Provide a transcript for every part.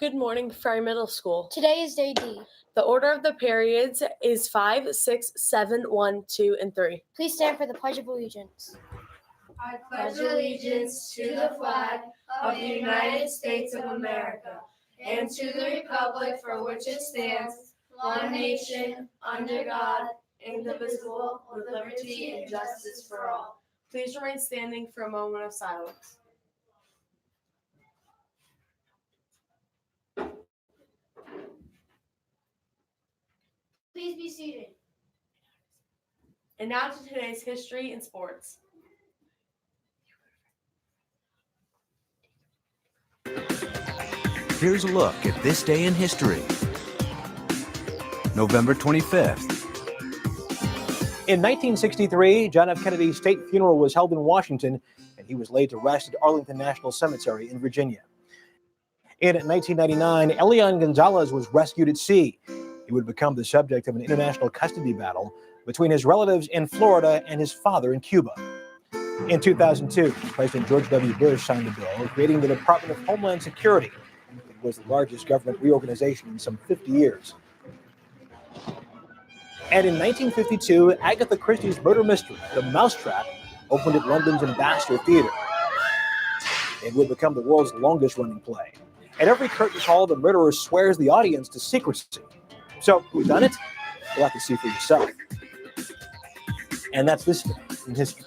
Good morning, Ferry Middle School. Today is day D. The order of the periods is 5, 6, 7, 1, 2, and 3. Please stand for the Pledge of Allegiance. I pledge allegiance to the flag of the United States of America and to the republic for which it stands, one nation, under God, indivisible, with liberty and justice for all. Please remain standing for a moment of silence. Please be seated. And now to today's history and sports. Here's a look at this day in history. November 25th. In 1963, John F. Kennedy's state funeral was held in Washington, and he was laid to rest at Arlington National Cemetery in Virginia. In 1999, Elian Gonzalez was rescued at sea. He would become the subject of an international custody battle between his relatives in Florida and his father in Cuba. In 2002, President George W. Bush signed a bill creating the Department of Homeland Security. It was the largest government reorganization in some 50 years. And in 1952, Agatha Christie's murder mystery, The Mousetrap, opened at London's Ambassador Theatre. It would become the world's longest-running play. At every curtain call, the murderer swears the audience to secrecy. So, who done it? You'll have to see for yourself. And that's this day in history.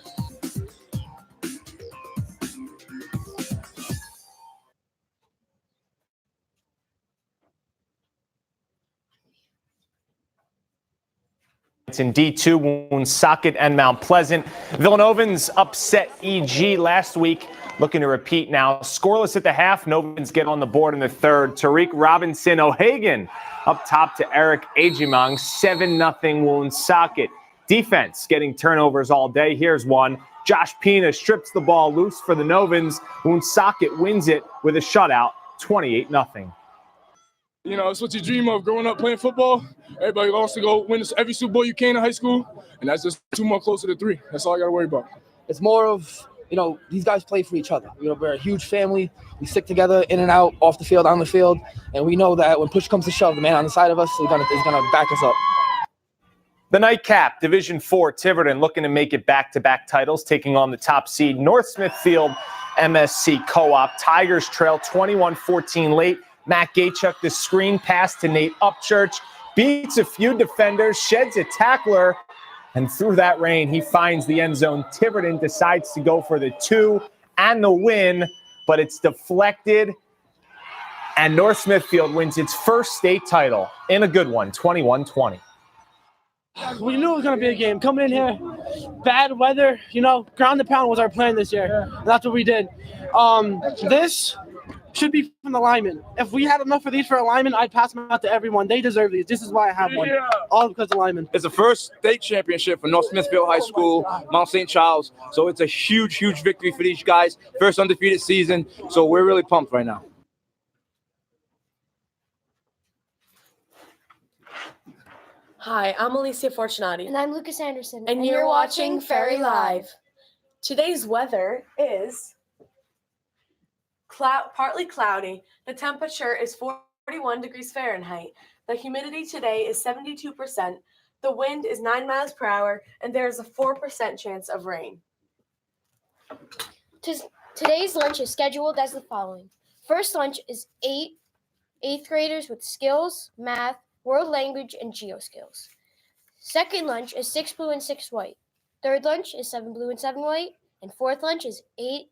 It's in D2, Woonsocket and Mount Pleasant. Villanovan's upset EG last week, looking to repeat now. Scoreless at the half, Novans get on the board in the third. Tariq Robinson O'Hagan up top to Eric Agimong, 7-0 Woonsocket. Defense getting turnovers all day. Here's one. Josh Pina strips the ball loose for the Novans. Woonsocket wins it with a shutout, 28-0. You know, it's what you dream of growing up playing football. Everybody wants to go win every Super Bowl you can in high school, and that's just 2 more closer to 3. That's all I got to worry about. It's more of, these guys play for each other. We're a huge family. We stick together in and out, off the field, on the field, and we know that when push comes to shove, the man on the side of us is gonna back us up. The nightcap, Division IV, Tiverton looking to make it back-to-back titles, taking on the top seed North Smithfield MSC Co-op. Tigers trail 21-14 late. Matt Gaychuk, the screen pass to Nate Upchurch, beats a few defenders, sheds a tackler, and through that rain, he finds the end zone. Tiverton decides to go for the 2 and the win, but it's deflected, and North Smithfield wins its first state title in a good one, 21-20. We knew it was going to be a game. Coming in here, bad weather, ground and pound was our plan this year. That's what we did. This should be from the linemen. If we had enough of these for a lineman, I'd pass them out to everyone. They deserve these. This is why I have one. All because of linemen. It's the first state championship for North Smithfield High School, Mount St. Charles. So it's a huge, huge victory for these guys. First undefeated season. So we're really pumped right now. Hi, I'm Alicia Fortunati. And I'm Lucas Anderson. And you're watching Ferry Live. Today's weather is partly cloudy. The temperature is 41 degrees Fahrenheit. The humidity today is 72%. The wind is 9 miles per hour, and there is a 4% chance of rain. Today's lunch is scheduled as the following. First lunch is 8th graders with skills, math, world language, and geo skills. Second lunch is 6 blue and 6 white. Third lunch is 7 blue and 7 white. And fourth lunch is 8th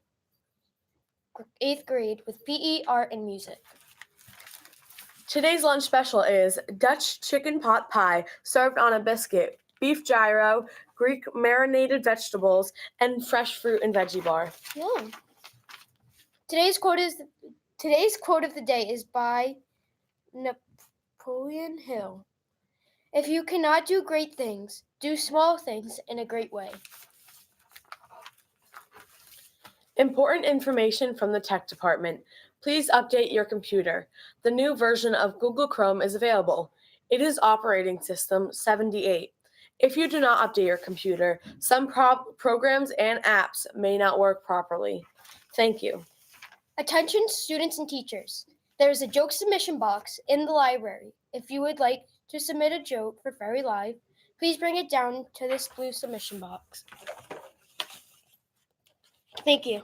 grade with PE, art, and music. Today's lunch special is Dutch chicken pot pie served on a biscuit, beef gyro, Greek marinated vegetables, and fresh fruit and veggie bar. Yeah. Today's quote of the day is by Napoleon Hill. If you cannot do great things, do small things in a great way. Important information from the tech department. Please update your computer. The new version of Google Chrome is available. It is operating system 78. If you do not update your computer, some programs and apps may not work properly. Thank you. Attention students and teachers. There's a joke submission box in the library. If you would like to submit a joke for Fairy Live, please bring it down to this blue submission box. Thank you.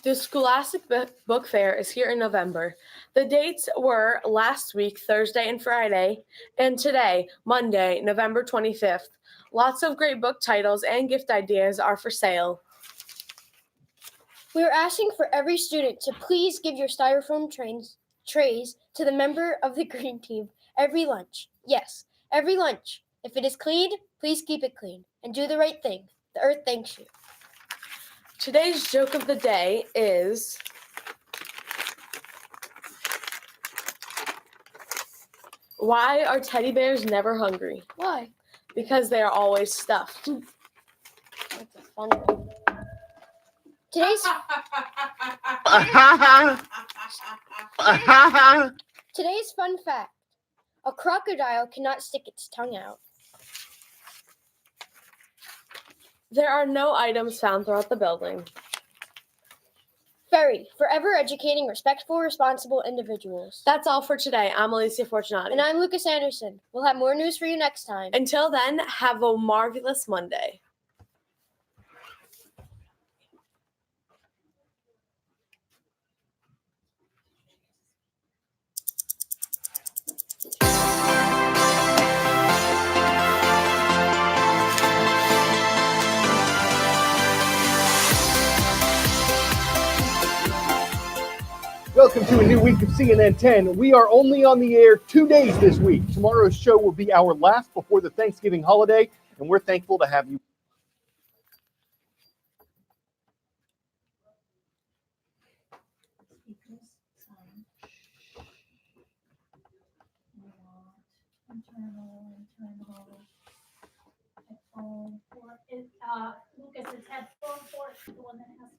The Scholastic Book Fair is here in November. The dates were last week, Thursday and Friday, and today, Monday, November 25th. Lots of great book titles and gift ideas are for sale. We are asking for every student to please give your styrofoam trays to the member of the green team every lunch. Yes, every lunch. If it is clean, please keep it clean and do the right thing. The earth thanks you. Today's joke of the day is, why are teddy bears never hungry? Why? Because they are always stuffed. That's a fun one. Today's fun fact. A crocodile cannot stick its tongue out. There are no items found throughout the building. Ferry, forever educating respectful, responsible individuals. That's all for today. I'm Alicia Fortunati. And I'm Lucas Anderson. We'll have more news for you next time. Until then, have a marvelous Monday. Welcome to a new week of CNN 10. We are only on the air 2 days this week. Tomorrow's show will be our last before the Thanksgiving holiday, and we're thankful to have you. Lucas is headphone port, the one that has.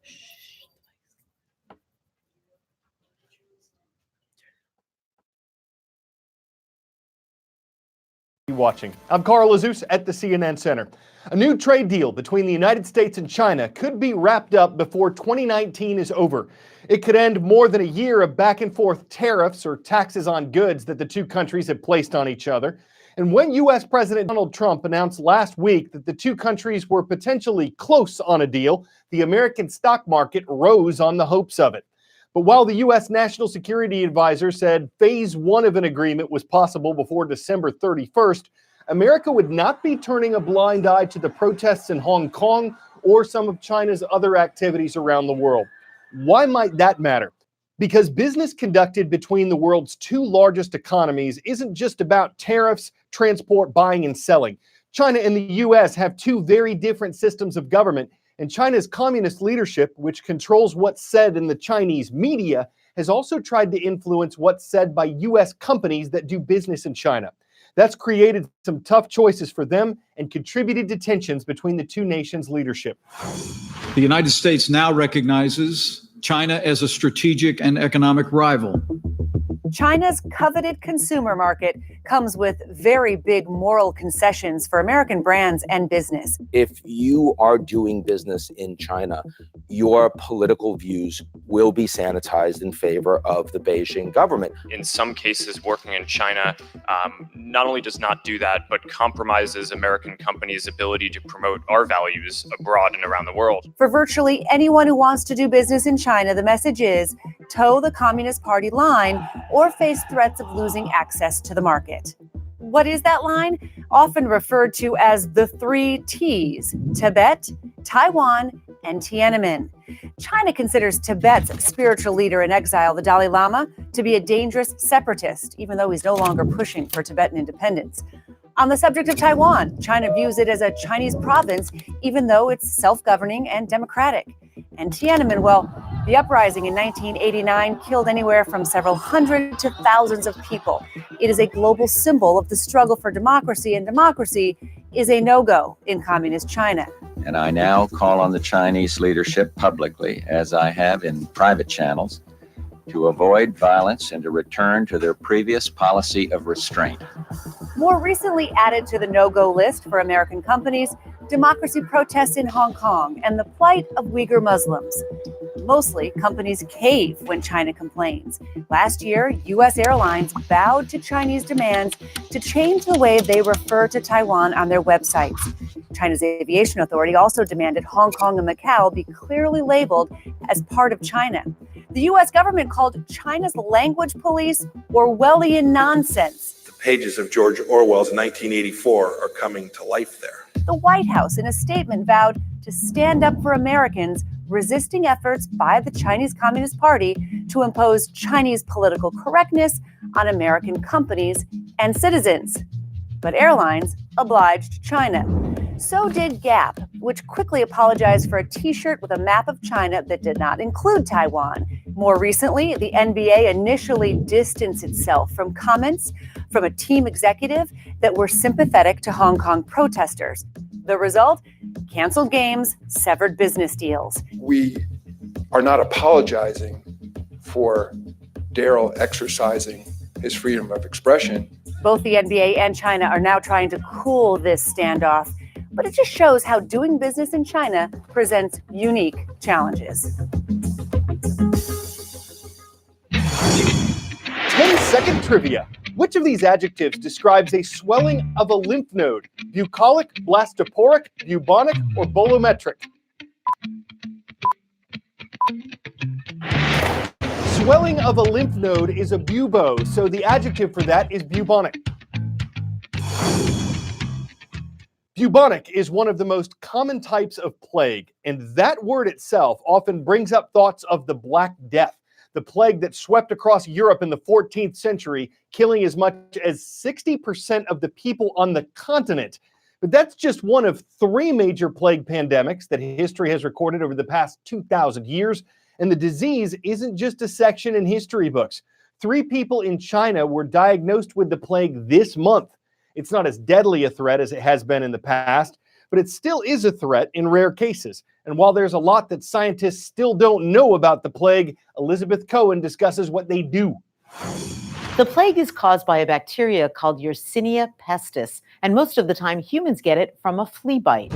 Watching. I'm Carl Azus at the CNN Center. A new trade deal between the United States and China could be wrapped up before 2019 is over. It could end more than a year of back and forth tariffs or taxes on goods that the two countries have placed on each other. And when U.S. President Donald Trump announced last week that the two countries were potentially close on a deal, the American stock market rose on the hopes of it. But while the U.S. National Security Advisor said phase one of an agreement was possible before December 31st, America would not be turning a blind eye to the protests in Hong Kong or some of China's other activities around the world. Why might that matter? Because business conducted between the world's two largest economies isn't just about tariffs, transport, buying, and selling. China and the U.S. have two very different systems of government, and China's communist leadership, which controls what's said in the Chinese media, has also tried to influence what's said by U.S. companies that do business in China. That's created some tough choices for them and contributed to tensions between the two nations' leadership. The United States now recognizes China as a strategic and economic rival. China's coveted consumer market comes with very big moral concessions for American brands and business. If you are doing business in China, your political views will be sanitized in favor of the Beijing government. In some cases, working in China not only does not do that, but compromises American companies' ability to promote our values abroad and around the world. For virtually anyone who wants to do business in China, the message is toe the Communist Party line or face threats of losing access to the market. What is that line? Often referred to as the 3 T's: Tibet, Taiwan, and Tiananmen. China considers Tibet's spiritual leader in exile, the Dalai Lama, to be a dangerous separatist, even though he's no longer pushing for Tibetan independence. On the subject of Taiwan, China views it as a Chinese province, even though it's self-governing and democratic. And Tiananmen, well, the uprising in 1989 killed anywhere from several hundred to thousands of people. It is a global symbol of the struggle for democracy, and democracy is a no-go in communist China. And I now call on the Chinese leadership publicly, as I have in private channels, to avoid violence and to return to their previous policy of restraint. More recently added to the no-go list for American companies, democracy protests in Hong Kong and the plight of Uyghur Muslims. Mostly, companies cave when China complains. Last year, U.S. airlines bowed to Chinese demands to change the way they refer to Taiwan on their websites. China's aviation authority also demanded Hong Kong and Macau be clearly labeled as part of China. The U.S. government called China's language police Orwellian nonsense. The pages of George Orwell's 1984 are coming to life there. The White House, in a statement, vowed to stand up for Americans, resisting efforts by the Chinese Communist Party to impose Chinese political correctness on American companies and citizens. But airlines obliged China. So did Gap, which quickly apologized for a T-shirt with a map of China that did not include Taiwan. More recently, the NBA initially distanced itself from comments from a team executive that were sympathetic to Hong Kong protesters. The result? Canceled games, severed business deals. We are not apologizing for Daryl exercising his freedom of expression. Both the NBA and China are now trying to cool this standoff, but it just shows how doing business in China presents unique challenges. 10-second trivia. Which of these adjectives describes a swelling of a lymph node? Bucolic, blastoporic, bubonic, or bolometric? Swelling of a lymph node is a bubo, so the adjective for that is bubonic. Bubonic is one of the most common types of plague, and that word itself often brings up thoughts of the Black Death, the plague that swept across Europe in the 14th century, killing as much as 60% of the people on the continent. But that's just one of 3 major plague pandemics that history has recorded over the past 2,000 years. And the disease isn't just a section in history books. 3 people in China were diagnosed with the plague this month. It's not as deadly a threat as it has been in the past, but it still is a threat in rare cases. And while there's a lot that scientists still don't know about the plague, Elizabeth Cohen discusses what they do. The plague is caused by a bacteria called Yersinia pestis, and most of the time humans get it from a flea bite.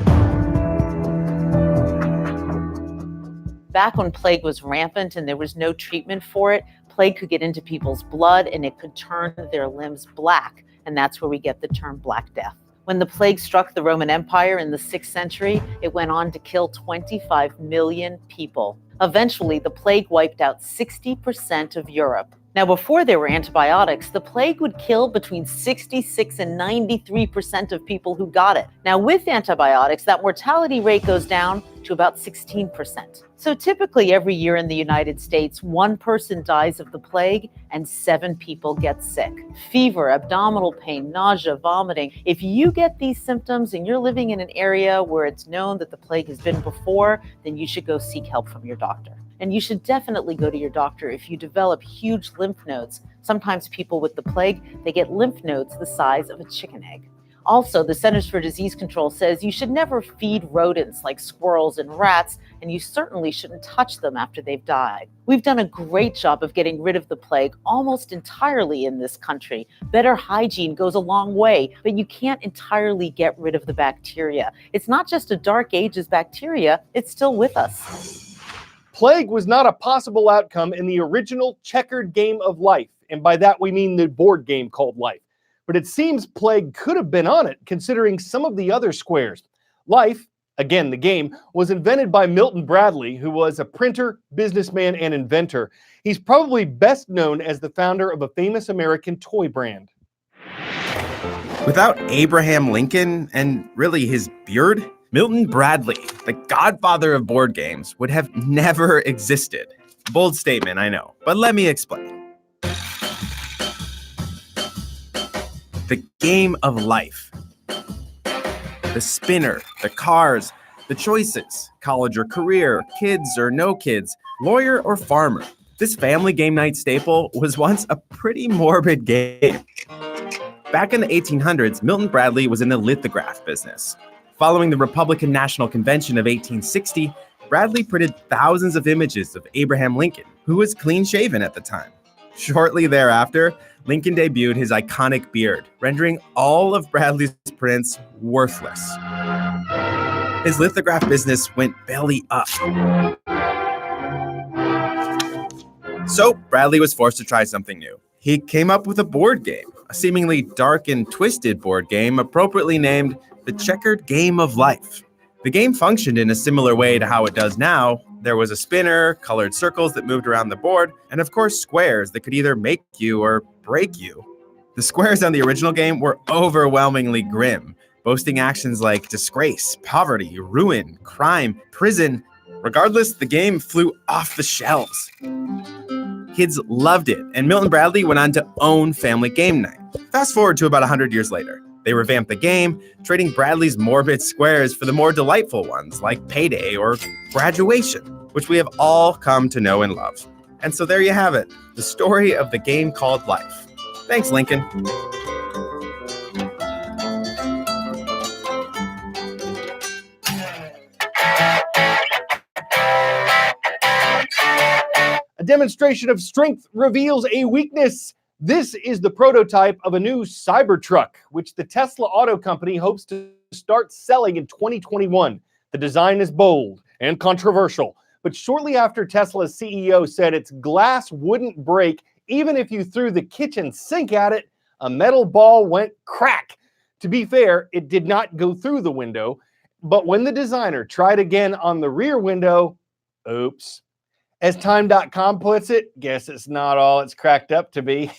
Back when plague was rampant and there was no treatment for it, plague could get into people's blood and it could turn their limbs black, and that's where we get the term Black Death. When the plague struck the Roman Empire in the 6th century, it went on to kill 25 million people. Eventually, the plague wiped out 60% of Europe. Now, before there were antibiotics, the plague would kill between 66 and 93% of people who got it. Now, with antibiotics, that mortality rate goes down to about 16%. So typically every year in the United States, 1 person dies of the plague and 7 people get sick. Fever, abdominal pain, nausea, vomiting. If you get these symptoms and you're living in an area where it's known that the plague has been before, then you should go seek help from your doctor. And you should definitely go to your doctor if you develop huge lymph nodes. Sometimes people with the plague, they get lymph nodes the size of a chicken egg. Also, the Centers for Disease Control says you should never feed rodents like squirrels and rats, and you certainly shouldn't touch them after they've died. We've done a great job of getting rid of the plague almost entirely in this country. Better hygiene goes a long way, but you can't entirely get rid of the bacteria. It's not just a Dark Ages bacteria, it's still with us. Plague was not a possible outcome in the original checkered game of life, and by that we mean the board game called Life. But it seems plague could have been on it, considering some of the other squares. Life, again the game, was invented by Milton Bradley, who was a printer, businessman, and inventor. He's probably best known as the founder of a famous American toy brand. Without Abraham Lincoln, and really his beard, Milton Bradley, the godfather of board games, would have never existed. Bold statement, I know, but let me explain. The game of life. The spinner, the cars, the choices, college or career, kids or no kids, lawyer or farmer. This family game night staple was once a pretty morbid game. Back in the 1800s, Milton Bradley was in the lithograph business. Following the Republican National Convention of 1860, Bradley printed thousands of images of Abraham Lincoln, who was clean-shaven at the time. Shortly thereafter, Lincoln debuted his iconic beard, rendering all of Bradley's prints worthless. His lithograph business went belly up. So Bradley was forced to try something new. He came up with a board game, a seemingly dark and twisted board game appropriately named The Checkered Game of Life. The game functioned in a similar way to how it does now. There was a spinner, colored circles that moved around the board, and of course squares that could either make you or break you. The squares on the original game were overwhelmingly grim, boasting actions like disgrace, poverty, ruin, crime, prison. Regardless, the game flew off the shelves. Kids loved it, and Milton Bradley went on to own Family Game Night. Fast forward to about 100 years later. They revamped the game, trading Bradley's morbid squares for the more delightful ones like Payday or Graduation, which we have all come to know and love. And so there you have it, the story of the game called life. Thanks, Lincoln. A demonstration of strength reveals a weakness. This is the prototype of a new Cybertruck, which the Tesla Auto Company hopes to start selling in 2021. The design is bold and controversial, but shortly after Tesla's CEO said its glass wouldn't break even if you threw the kitchen sink at it, a metal ball went crack. To be fair, it did not go through the window, but when the designer tried again on the rear window, oops. As Time.com puts it, guess it's not all it's cracked up to be.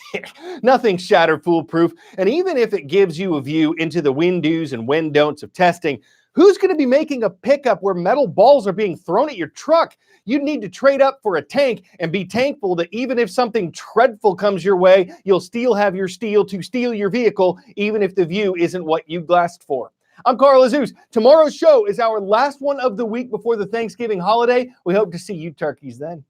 Nothing's shatter foolproof, and even if it gives you a view into the when-dos and when-don'ts of testing, who's going to be making a pickup where metal balls are being thrown at your truck? You'd need to trade up for a tank and be thankful that even if something dreadful comes your way, you'll still have your steel to steal your vehicle, even if the view isn't what you glassed for. I'm Carl Azus. Tomorrow's show is our last one of the week before the Thanksgiving holiday. We hope to see you turkeys then.